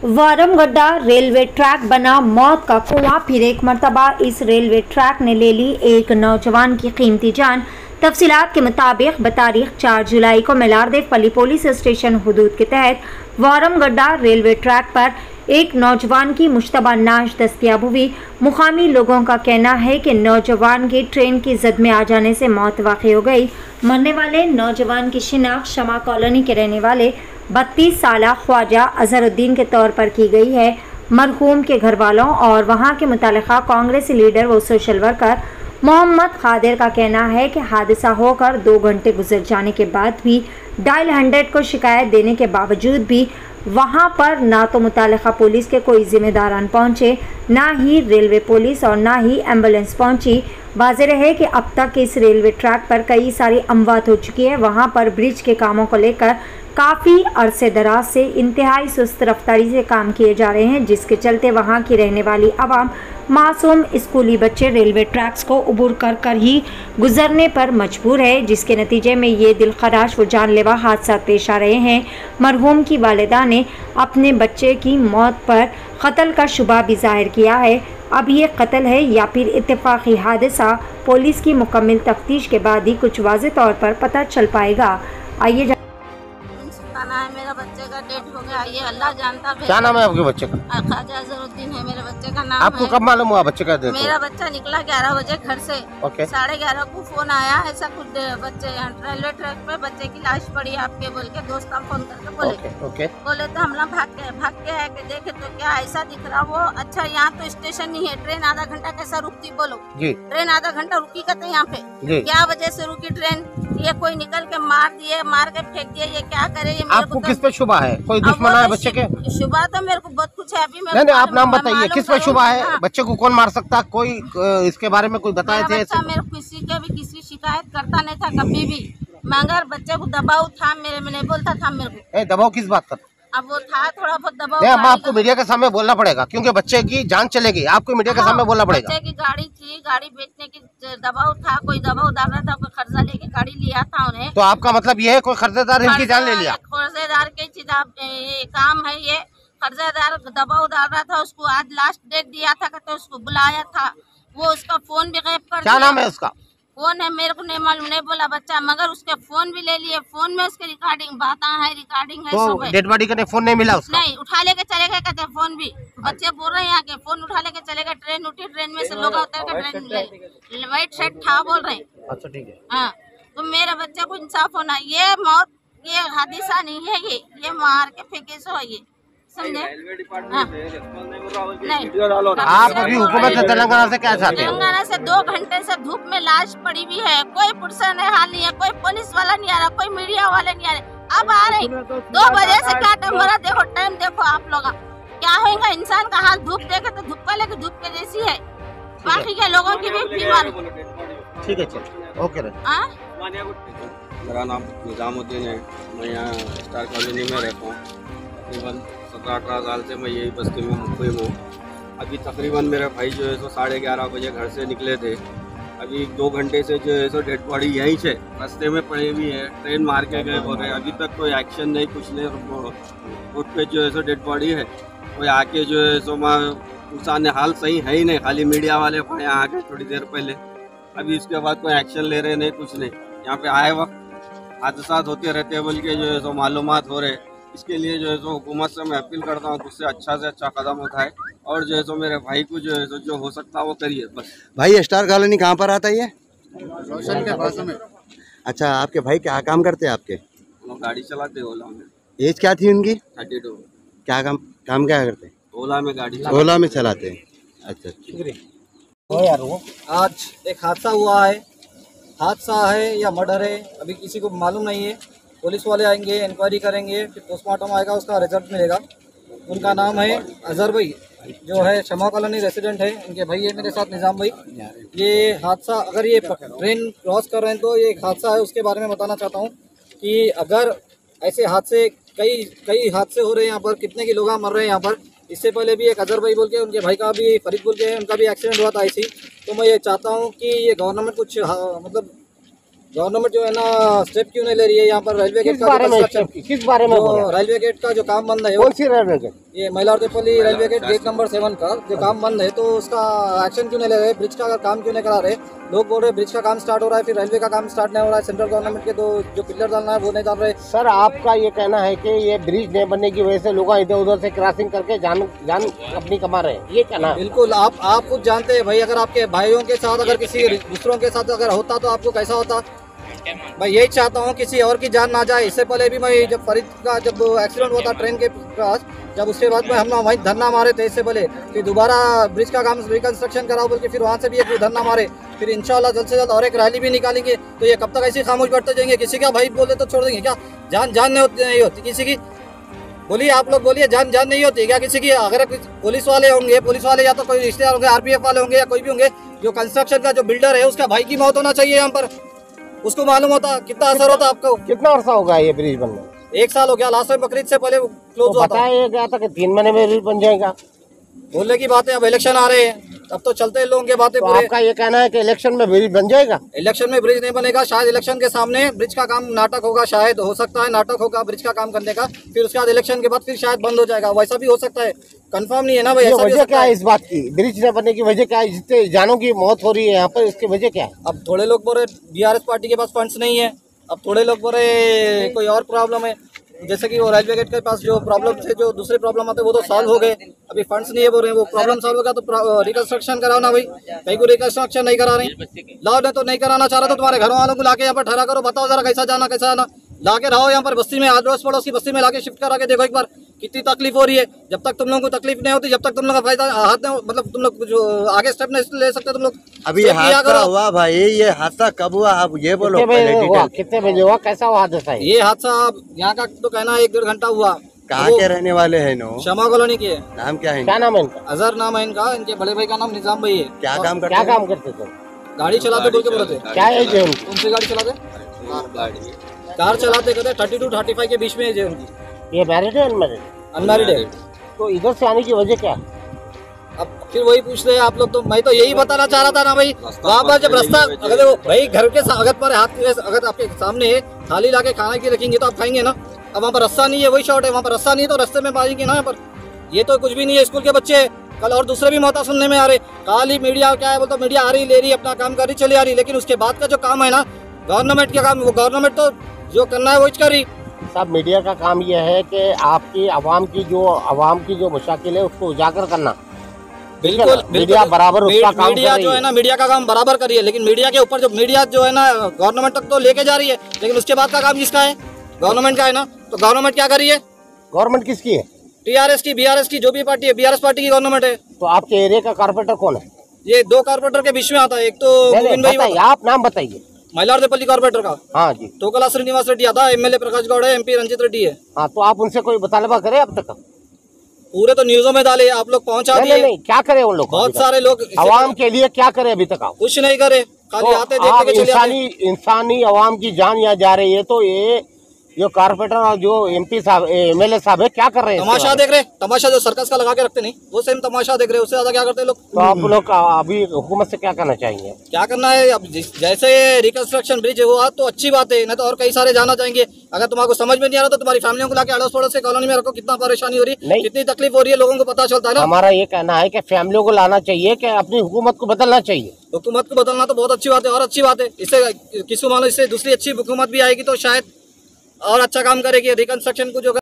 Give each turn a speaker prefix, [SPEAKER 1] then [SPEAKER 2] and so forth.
[SPEAKER 1] वारमगड्डा railway track बना मौत का कुआं, फिर एक मर्तबा इस रेलवे ट्रैक ने ले ली एक नौजवान की कीमती जान। तफसीलात के मुताबिक बतारीख 4 जुलाई को मेलारदेवपल्ली पुलिस स्टेशन हुदूद के तहत वारमगड्डा रेलवे ट्रैक पर एक नौजवान की मुश्तबा नाश दस्तयाब हुई। मुकामी लोगों का कहना है कि नौजवान की ट्रेन की जद में आ जाने से मौत वाक़ई हो गई। मरने वाले नौजवान की शिनाख्त शमा कॉलोनी के रहने वाले 32 साला ख्वाजा अजहरुद्दीन के तौर पर की गई है। मरहूम के घर वालों और वहां के मुतालिका कांग्रेसी लीडर व सोशल वर्कर मोहम्मद खादिर का कहना है कि हादसा होकर 2 घंटे गुजर जाने के बाद भी डायल 100 को शिकायत देने के बावजूद भी वहां पर ना तो मुतालिका पुलिस के कोई जिम्मेदारान पहुंचे, ना ही रेलवे पुलिस और ना ही एम्बुलेंस पहुंची। वाज़ेह है कि अब तक इस रेलवे ट्रैक पर कई सारी अमवात हो चुकी है। वहां पर ब्रिज के कामों को लेकर काफ़ी अरसे दराज से इंतहाई सुस्त रफ्तारी से काम किए जा रहे हैं, जिसके चलते वहां की रहने वाली आवाम, मासूम स्कूली बच्चे रेलवे ट्रैक्स को उबूर कर ही गुजरने पर मजबूर है, जिसके नतीजे में ये दिलखराश व जानलेवा हादसा पेश आ रहे हैं। मरहूम की वालिदा ने अपने बच्चे की मौत पर कत्ल का शुबा भी जाहिर किया है। अब ये कत्ल है या फिर इत्तेफाकी हादसा, पुलिस की मुकम्मल तफ्तीश के बाद ही कुछ वाज़ेह तौर पर पता चल पाएगा। आइए
[SPEAKER 2] है मेरा बच्चे का डेट हो गया, ये अल्लाह जानता है।
[SPEAKER 3] क्या नाम है आपके बच्चे का?
[SPEAKER 2] ख्वाजा अजहरुद्दीन है मेरे बच्चे का नाम।
[SPEAKER 3] आपको कब मालूम हुआ बच्चे का डेट?
[SPEAKER 2] मेरा बच्चा निकला 11 बजे घर से। 11:30 को फोन आया, ऐसा कुछ बच्चे रेलवे ट्रैक पे बच्चे की लाश पड़ी आपके बोल के दोस्त फोन करके बोले तो हम लोग भाग के आए के देखे तो क्या ऐसा दिख रहा वो। अच्छा यहाँ तो स्टेशन नहीं है, ट्रेन आधा घंटा कैसा रुकती बोलो? ट्रेन आधा घंटा रुकी कहते यहाँ पे, क्या वजह से रुकी ट्रेन? ये कोई निकल के मार के फेंक दिया, ये क्या करे? ये
[SPEAKER 3] आपको किस पे शुबा है? कोई दुश्मन है बच्चे के?
[SPEAKER 2] शुबा तो मेरे को बहुत कुछ है। अभी
[SPEAKER 3] नहीं आप नाम बताइए, किस पे शुबा है? बच्चे को कौन मार सकता? कोई इसके बारे में कोई बताए थे?
[SPEAKER 2] मेरे किसी के भी किसी शिकायत करता नहीं था कभी भी, मगर बच्चे को दबाव था मेरे में, नहीं बोलता था मेरे को।
[SPEAKER 3] दबाव किस बात का?
[SPEAKER 2] अब वो था थोड़ा बहुत दबाव।
[SPEAKER 3] नहीं, आपको मीडिया के सामने बोलना पड़ेगा क्योंकि बच्चे की जान चलेगी, आपको मीडिया के सामने बोलना पड़ेगा।
[SPEAKER 2] बच्चे की गाड़ी थी, गाड़ी बेचने की दबाव था, कोई दबाव डाल रहा था, कोई कर्जा लेके गाड़ी लिया था उन्हें।
[SPEAKER 3] तो आपका मतलब ये है कोई कर्जेदार इनकी जान ले लिया?
[SPEAKER 2] कर्जेदार के काम है ये, कर्जेदार दबाव डाल रहा था उसको। आज लास्ट डेट दिया था तो उसको बुलाया था, वो उसका फोन भी गायब कर दिया।
[SPEAKER 3] क्या नाम है उसका?
[SPEAKER 2] फोन है मेरे को नहीं मालूम, नहीं बोला बच्चा, मगर उसके फोन भी ले लिए। फोन में उसके रिकॉर्डिंग बातें है, रिकॉर्डिंग है, सब है।
[SPEAKER 3] डेड बॉडी का फोन नहीं मिला उसका?
[SPEAKER 2] नहीं, उठा लेके चले गए कहते फोन भी। बच्चे बोल रहे हैं यहाँ के फोन उठा लेके चले गए। ट्रेन उठी, ट्रेन में से लोग उतर के ट्रेन व्हाइट शर्ट था बोल रहे हैं।
[SPEAKER 3] अच्छा ठीक है।
[SPEAKER 2] हाँ, तो मेरे बच्चे को इंसाफ होना। ये मौत, ये हादसा नहीं है, ये मार के फेंके सो है, ये समझे? नहीं,
[SPEAKER 3] आप अभी हुकूमत तेलंगाना से क्या चाहते हैं?
[SPEAKER 2] तेलंगाना से 2 घंटे से धूप में लाश पड़ी हुई है, कोई पुलिस ने हाल नहीं है, कोई पुलिस वाला नहीं आ रहा, कोई मीडिया वाले नहीं आ रहे। अब आ रहे 2 बजे से क्या टाइम हो रहा, देखो टाइम देखो आप लोग, क्या होगा इंसान का हाल। धूप देखे तो धूप का लेके धूप के जैसी है, बाकी के लोगों की भी बीमारी।
[SPEAKER 3] ठीक है चलो, ओके।
[SPEAKER 4] मेरा नाम निजामुद्दीन है, मैं यहाँ स्टार कॉलोनी में रहता हूँ। तकरीबन 17-18 साल से मैं यही बस्ती में मुक़ीम हूँ। अभी तकरीबन मेरे भाई जो है सो 11:30 बजे घर से निकले थे। अभी 2 घंटे से जो है सो डेड बॉडी यहीं से रास्ते में पड़ी हुई है, ट्रेन मार के गए बोल रहे हैं। अभी तक कोई एक्शन नहीं, कुछ नहीं। रोड पे जो है सो डेड बॉडी है, कोई आके जो है सो इंसान हाल सही है ही नहीं, खाली मीडिया वाले यहाँ आके थोड़ी देर पहले। अभी उसके बाद कोई एक्शन ले रहे नहीं, कुछ नहीं। यहाँ पे आए वक्त हादसा होते रहते हैं बोल के जो है सो मालूमात हो रहे। इसके लिए जो है सो हुकूमत से मैं अपील करता हूँ उससे अच्छा से अच्छा कदम उठाए और जो है सो मेरे भाई को जो है सो जो हो सकता है वो करिए बस।
[SPEAKER 5] भाई स्टार कॉलोनी कहाँ पर आता है ये?
[SPEAKER 4] रोशन के बाजू में।
[SPEAKER 5] अच्छा, आपके भाई क्या काम करते हैं आपके?
[SPEAKER 4] वो गाड़ी चलाते हैं ओला में।
[SPEAKER 5] एज क्या थी उनकी?
[SPEAKER 4] 32।
[SPEAKER 5] क्या काम क्या करते हैं?
[SPEAKER 4] ओला में गाड़ी
[SPEAKER 5] ओला में चलाते हैं। अच्छा,
[SPEAKER 6] आज एक हादसा हुआ है, हादसा है या मर्डर है अभी किसी को मालूम नहीं है। पुलिस वाले आएंगे, इंक्वायरी करेंगे, फिर पोस्टमार्टम आएगा, उसका रिजल्ट मिलेगा। उनका नाम है अजहर भाई, जो है शमा कॉलोनी रेसिडेंट है। इनके भाई है मेरे साथ निज़ाम भाई। ये हादसा, अगर ये ट्रेन क्रॉस कर रहे हैं तो ये एक हादसा है, उसके बारे में बताना चाहता हूँ कि अगर ऐसे हादसे कई हादसे हो रहे हैं यहाँ पर, कितने के लोग मर रहे हैं यहाँ पर। इससे पहले भी एक अजहर भाई बोल के, उनके भाई का भी फरीद बोल के, उनका भी एक्सीडेंट हुआ था ऐसी। तो मैं ये चाहता हूँ कि ये गवर्नमेंट कुछ मतलब गवर्नमेंट जो है ना स्टेप क्यों नहीं ले रही है यहाँ पर रेलवे गेट
[SPEAKER 3] किस बारे में
[SPEAKER 6] रेलवे गेट का जो काम बंद है,
[SPEAKER 3] कौन सी रेलवे गेट?
[SPEAKER 6] ये मइलारदेपल्ली रेलवे गेट नंबर 7 का जो काम बंद है, तो उसका एक्शन क्यों नहीं ले रहे? ब्रिज का अगर काम क्यों नहीं करा रहे? लोग बोल रहे ब्रिज का काम स्टार्ट हो रहा है, फिर रेलवे का काम स्टार्ट नहीं हो रहा है। सेंट्रल गवर्नमेंट के जो पिलर डालना है वो नहीं डाल रहे।
[SPEAKER 3] सर आपका ये कहना है कि ये ब्रिज नहीं बनने की वजह से लोग इधर उधर से क्रॉसिंग करके जान अपनी कमा रहे हैं, ये कहना है?
[SPEAKER 6] बिल्कुल, आप खुद जानते हैं भाई, अगर आपके भाइयों के साथ अगर किसी दूसरों के साथ अगर होता तो आपको कैसा होता? मैं यही चाहता हूँ किसी और की जान ना जाए। इससे पहले भी मैं जब फरीद का जब एक्सीडेंट हुआ था ट्रेन के पास, जब उसके बाद में हम वहीं धरना मारे थे, इससे पहले कि दोबारा ब्रिज का काम रिकंस्ट्रक्शन कराओ बोल के, फिर वहाँ से भी एक धरना मारे, फिर इंशाल्लाह जल्द से जल्द और एक रैली भी निकालेंगे। तो ये कब तक ऐसे खामोश बैठते जाएंगे? किसी का भाई बोले तो छोड़ देंगे क्या? जान नहीं होती किसी की? बोलिए, आप लोग बोलिए, जान नहीं होती क्या किसी की? अगर पुलिस वाले होंगे, पुलिस वाले या तो कोई रिश्तेदार होंगे, आरपीएफ वाले होंगे या कोई भी होंगे, जो कंस्ट्रक्शन का जो बिल्डर है उसका भाई की मौत होना चाहिए यहाँ पर, उसको मालूम होता कितना असर होता आपको।
[SPEAKER 3] कितना अर्सा होगा ये ब्रिज बनने?
[SPEAKER 6] 1 साल हो गया, लास्ट में बकरीद से पहले क्लोज हुआ था।
[SPEAKER 3] बताया गया था कि 3 महीने में ब्रिज बन जाएगा।
[SPEAKER 6] बोलने की बात है, अब इलेक्शन आ रहे हैं, अब तो चलते हैं लोगों की बातें।
[SPEAKER 3] तो आपका ये कहना है कि इलेक्शन में ब्रिज बन जाएगा?
[SPEAKER 6] इलेक्शन में ब्रिज नहीं बनेगा, शायद इलेक्शन के सामने ब्रिज का काम नाटक होगा, शायद हो सकता है नाटक होगा ब्रिज का काम करने का, फिर उसके बाद इलेक्शन के बाद फिर शायद बंद हो जाएगा, वैसा भी हो सकता है, कंफर्म नहीं है ना भाई।
[SPEAKER 3] वजह क्या है इस बात की? ब्रिज न बनने की वजह क्या है? जितने जानों की मौत हो रही है यहाँ पर, इसकी वजह क्या है?
[SPEAKER 6] अब थोड़े लोग बोल रहे बीआरएस पार्टी के पास फंड्स नहीं है, अब थोड़े लोग बोल रहे कोई और प्रॉब्लम है, जैसे कि वो रेलवे गेट के पास जो प्रॉब्लम थे, जो दूसरे प्रॉब्लम आते वो तो सॉल्व हो गए, अभी फंड्स नहीं है बोल रहे हैं। वो प्रॉब्लम सॉल्व होगा तो रिकंस्ट्रक्शन कराओ ना भाई, कहीं को रिकंस्ट्रक्शन नहीं करा रहे। लाओ, नहीं तो नहीं कराना चाह रहा तो तुम्हारे घर वालों को लाके यहाँ पर ठहरा करो, बताओ जरा कैसा जाना कैसा आना, लाके रहो यहाँ पर बस्ती में, आस पड़ोस की बस्ती में लाके शिफ्ट करा के देखो एक बार कितनी तकलीफ हो रही है। जब तक तुम लोगों को तकलीफ नहीं होती, जब तक तुम लोग का फायदा हाथ में, मतलब तुम लोग जो आगे स्टेप नहीं ले सकते तुम लोग।
[SPEAKER 5] अभी ये हादसा हुआ भाई, ये हादसा कब हुआ आप ये बोलो?
[SPEAKER 3] कितने बजे हुआ? कैसा हुआ हादसा?
[SPEAKER 6] ये हादसा यहाँ का तो कहना है 1-1.5 घंटा हुआ।
[SPEAKER 5] कहाँ के रहने वाले हैं? नो
[SPEAKER 6] शमा कॉलोनी के।
[SPEAKER 5] नाम क्या है?
[SPEAKER 3] क्या नाम है इनका?
[SPEAKER 6] अजहर नाम है इनका, इनके बड़े भाई का नाम निजाम भाई है।
[SPEAKER 5] क्या काम करते थे?
[SPEAKER 6] गाड़ी चलाते बोल के बोलते।
[SPEAKER 3] क्या एज है उनकी?
[SPEAKER 6] कौन सी गाड़ी चलाते? कार चलाते कहते 32 to 35 के बीच में एज है उनकी।
[SPEAKER 3] ये मैरिड है अनमैरिड?
[SPEAKER 6] अनमैरिड है।
[SPEAKER 3] तो इधर से आने की वजह क्या?
[SPEAKER 6] अब फिर वही पूछ रहे हैं आप लोग, तो मैं तो यही बताना चाह रहा था ना भाई, वहाँ पर जब रास्ता अगर वो भाई घर के अगर पर हाथ अगर आपके सामने थाली लाके खाना की रखेंगे तो आप खाएंगे ना। अब वहाँ पर रास्ता नहीं है, वही शॉर्ट है, वहाँ पर रास्ता नहीं है तो रास्ते में पाएंगे ना। यहाँ पर ये तो कुछ भी नहीं है, स्कूल के बच्चे कल और दूसरे भी मौता सुनने में आ रहे। खाली मीडिया क्या है, बोलते मीडिया आ रही ले रही अपना काम कर रही चली आ रही, लेकिन उसके बाद का जो काम है ना गवर्नमेंट का काम, वो गवर्नमेंट तो जो करना है वो कर रही।
[SPEAKER 3] सब मीडिया का काम यह है कि आपकी आवाम की जो मशाकिल है उसको उजागर करना।
[SPEAKER 6] बिल्कुल
[SPEAKER 3] मीडिया बराबर उसका काम
[SPEAKER 6] मीडिया जो है ना, मीडिया का काम बराबर करिए, लेकिन मीडिया के ऊपर जो मीडिया जो है ना गवर्नमेंट तक तो लेके जा रही है, लेकिन उसके बाद का काम किसका है? गवर्नमेंट का है ना। तो गवर्नमेंट क्या कर रही है?
[SPEAKER 3] गवर्नमेंट किसकी है?
[SPEAKER 6] टीआरएस की, बीआरएस की, जो भी पार्टी है बीआरएस पार्टी की गवर्नमेंट है।
[SPEAKER 3] तो आपके एरिया का कारपोरेटर कौन है?
[SPEAKER 6] ये 2 कारपोरेटर के बीच में आता है, एक तो गोविंद भाई,
[SPEAKER 3] आप नाम बताइए।
[SPEAKER 6] मइलारदेपल्ली कारपोरेटर का
[SPEAKER 3] हाँ जी,
[SPEAKER 6] टोकला श्रीनिवास रेड्डी आता है, एमएलए प्रकाश गौड़ है, एमपी रंजित रेड्डी है।
[SPEAKER 3] हाँ, तो आप उनसे कोई मुतालबा करें अब तक?
[SPEAKER 6] पूरे तो न्यूज़ों में डाले, आप लोग पहुंचा दिए।
[SPEAKER 3] नहीं, क्या करे उन लोग?
[SPEAKER 6] बहुत सारे लोग
[SPEAKER 3] आवाम के लिए क्या करे अभी तक? आप
[SPEAKER 6] कुछ नहीं करे, खाली आते देखते के चले आते।
[SPEAKER 3] इंसानी आवाम की जान यहाँ जा रही है, तो ये जो कारपोरेटर और जो एमपी साहब एमएलए साहब है क्या कर रहे हैं?
[SPEAKER 6] तमाशा देख रहे, तमाशा जो सर्कस का लगा के रखते नहीं, वो सेम तमाशा देख रहे, उससे ज्यादा क्या करते लोग।
[SPEAKER 3] तो आप लोग अभी हुकूमत से क्या करना चाहिए?
[SPEAKER 6] क्या करना है? अब जैसे रिकंस्ट्रक्शन ब्रिज हुआ तो अच्छी बात है, नहीं तो और कई सारे जाना चाहेंगे। अगर तुम्हारा समझ में नहीं आ रहा तो तुम्हारी फैमिलियों को लाके अड़ोस पड़ोस के कॉलोनी में रखो, कितना परेशानी हो रही है, कितनी तकलीफ हो रही है, लोगों को पता चलता है ना।
[SPEAKER 3] हमारा ये कहना है कि फैमिलियों को लाना चाहिए, कि अपनी हुकूमत को बदलना चाहिए।
[SPEAKER 6] हुकूमत को बदलना तो बहुत अच्छी बात है, और अच्छी बात है, इससे किसी मानो इससे दूसरी अच्छी हुकूमत भी आएगी तो शायद और अच्छा काम करेगी। रिकंस्ट्रक्शन को जो